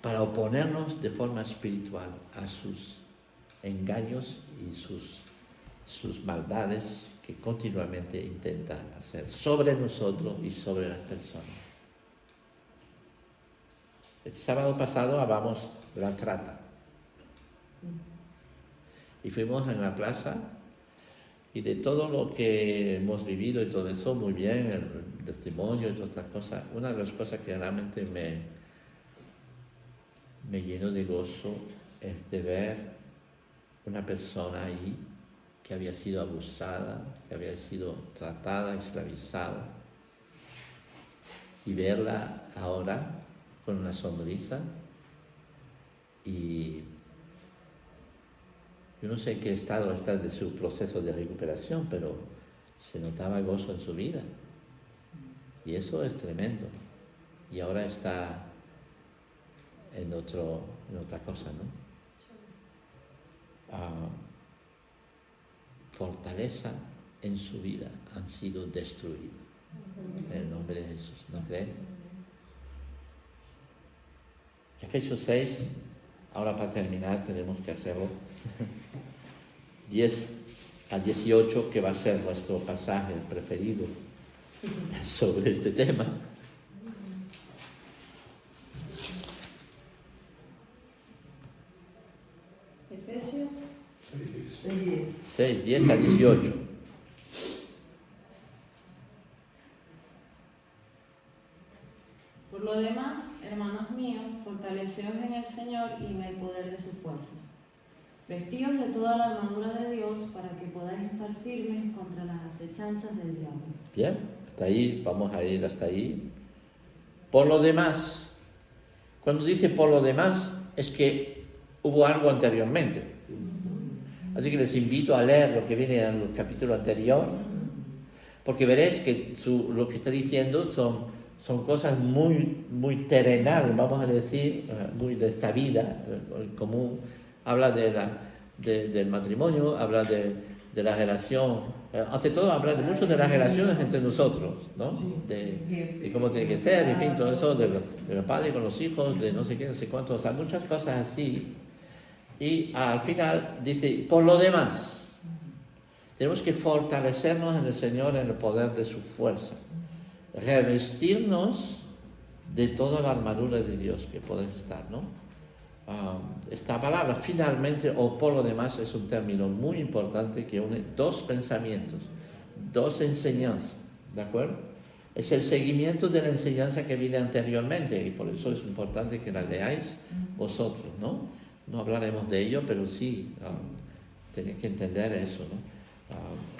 para oponernos de forma espiritual a sus engaños y sus maldades que continuamente intenta hacer sobre nosotros y sobre las personas. El sábado pasado hablamos de la trata. Y fuimos en la plaza y de todo lo que hemos vivido y todo eso, muy bien, el testimonio y todas estas cosas. Una de las cosas que realmente me llenó de gozo es de ver una persona ahí que había sido abusada, que había sido tratada, esclavizada, y verla ahora con una sonrisa. Y yo no sé en qué estado está de su proceso de recuperación, pero se notaba gozo en su vida. Y eso es tremendo. Y ahora está en otra cosa, ¿no? Fortaleza en su vida han sido destruidas. En el nombre de Jesús, ¿no creen? Efesios 6, ahora para terminar tenemos que hacerlo. 10 a 18, que va a ser nuestro pasaje preferido sobre este tema. Efesios 6, 10 a 18. Por lo demás, hermanos míos, fortaleceos en el Señor y en el poder de su fuerza. Vestíos de toda la armadura de Dios para que podáis estar firmes contra las acechanzas del diablo. Bien, hasta ahí, vamos a ir hasta ahí. Por lo demás, cuando dice por lo demás, es que hubo algo anteriormente. Así que les invito a leer lo que viene en el capítulo anterior, porque veréis que lo que está diciendo son cosas muy, muy terrenales, vamos a decir, muy de esta vida común. Habla del matrimonio, habla de la relación, ante todo habla mucho de las relaciones entre nosotros, ¿no? De cómo tiene que ser, en fin, todo eso, de los padres con los hijos, de no sé qué, no sé cuánto, o sea, muchas cosas así. Y al final dice, por lo demás, Tenemos que fortalecernos en el Señor, en el poder de su fuerza. Revestirnos de toda la armadura de Dios que puede estar, ¿no? Esta palabra, finalmente, o por lo demás, es un término muy importante que une dos pensamientos, dos enseñanzas, ¿de acuerdo? Es el seguimiento de la enseñanza que viene anteriormente y por eso es importante que la leáis vosotros, ¿no? No hablaremos de ello, pero sí tenéis que entender eso, ¿no?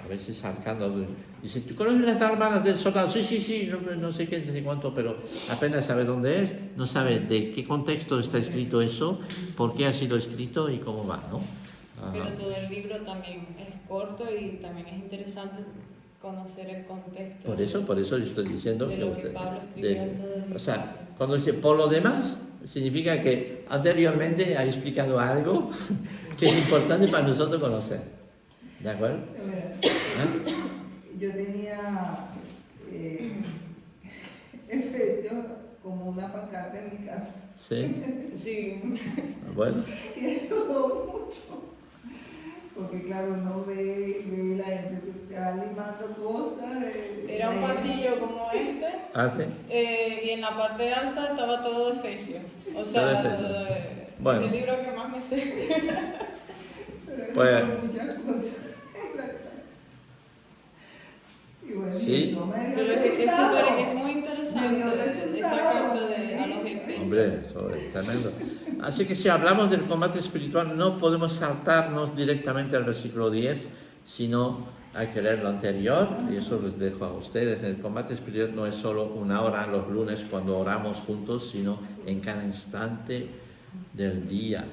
A veces Arcando dice, ¿tú conoces las hermanas del soldado? Sí, no sé qué, no sé cuánto, pero apenas sabe dónde es, no sabe de qué contexto está escrito eso, por qué ha sido escrito y cómo va, ¿no? Pero todo el libro también es corto y también es interesante conocer el contexto. Por eso yo estoy diciendo de que lo que Pablo escribió en todo el libro. o sea, cuando dice por lo demás, significa que anteriormente ha explicado algo que es importante para nosotros conocer. ¿De acuerdo? Yo tenía Efesios como una pancarta en mi casa. Sí. Sí. Bueno. Y ayudó mucho. Porque claro, uno ve la gente que se va limando cosas. Era un pasillo como este. ¿Hace? Y en la parte alta estaba todo Efesio. O sea, Bueno. el libro que más me sé. Pues, muchas cosas en la casa. Y bueno, sí. eso me dio Pero resultado. es muy interesante Me dio esa resultado. carta a los Efesios. hombre, eso es tremendo. Así que si hablamos del combate espiritual, no podemos saltarnos directamente al versículo 10, sino hay que leer lo anterior, y eso les dejo a ustedes. El combate espiritual no es solo una hora los lunes cuando oramos juntos, sino en cada instante del día.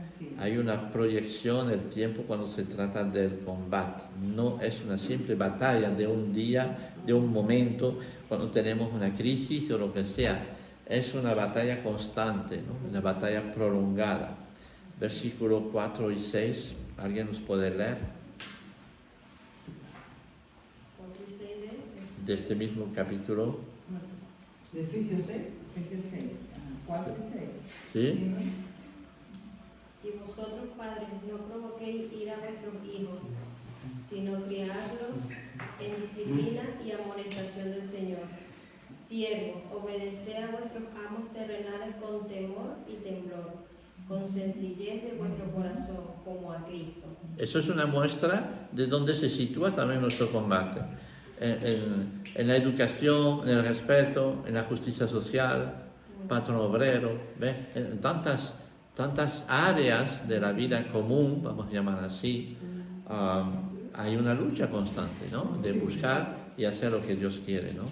Así. Hay una proyección del tiempo cuando se trata del combate. No es una simple batalla de un día, de un momento, cuando tenemos una crisis o lo que sea. Es una batalla constante, ¿no? Una batalla prolongada. Versículos 4 y 6, ¿alguien nos puede leer? 4 y 6 De este mismo capítulo. De Efesios 6. Efesios 6, 4 y 6. ¿Sí? Y vosotros, padres, no provoquéis ira a vuestros hijos, sino criadlos en disciplina y amonestación del Señor. Siervos, obedeced a vuestros amos terrenales con temor y temblor, con sencillez de vuestro corazón, como a Cristo. Eso es una muestra de dónde se sitúa también nuestro combate. En la educación, en el respeto, en la justicia social, patrón obrero, ¿ves? En tantas áreas de la vida común, vamos a llamar así, hay una lucha constante, ¿no? De buscar y hacer lo que Dios quiere, ¿no?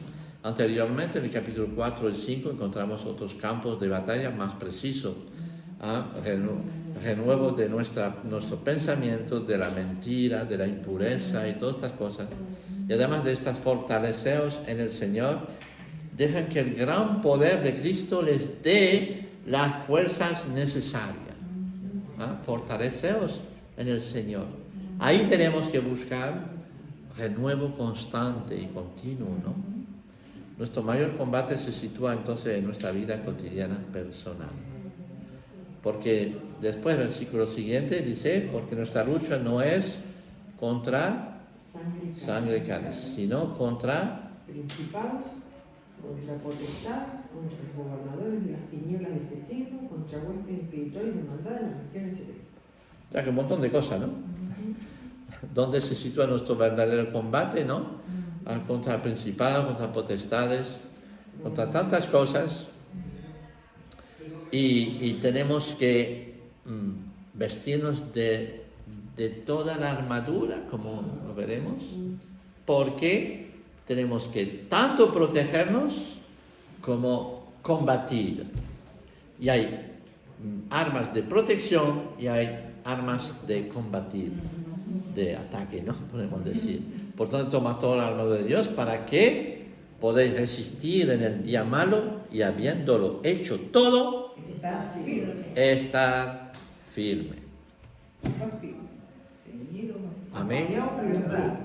Anteriormente, en el capítulo 4 y 5, encontramos otros campos de batalla más precisos. Renuevo de nuestro pensamiento, de la mentira, de la impureza y todas estas cosas. Y además de estas, fortaleceos en el Señor, dejan que el gran poder de Cristo les dé las fuerzas necesarias. Fortaleceos en el Señor. Ahí tenemos que buscar renuevo constante y continuo, ¿no? Nuestro mayor combate se sitúa entonces en nuestra vida cotidiana personal. Porque después el versículo siguiente dice, porque nuestra lucha no es contra sangre y carne, sino contra principados, contra potestades, contra los gobernadores de las tinieblas de este siglo, contra huestes espirituales de maldad en las regiones celestes. O sea, que un montón de cosas, ¿no? ¿Dónde se sitúa nuestro verdadero combate, no? Contra principados, contra potestades, contra tantas cosas. Y tenemos que vestirnos de toda la armadura, como lo veremos, porque tenemos que tanto protegernos como combatir. Y hay armas de protección y hay armas de combatir, de ataque, ¿no? Podemos decir. Por tanto, tomad toda la armadura de Dios para que podáis resistir en el día malo y habiéndolo hecho todo, Estar firme. estar firme. Ceñido nuestro. Amén. La verdad.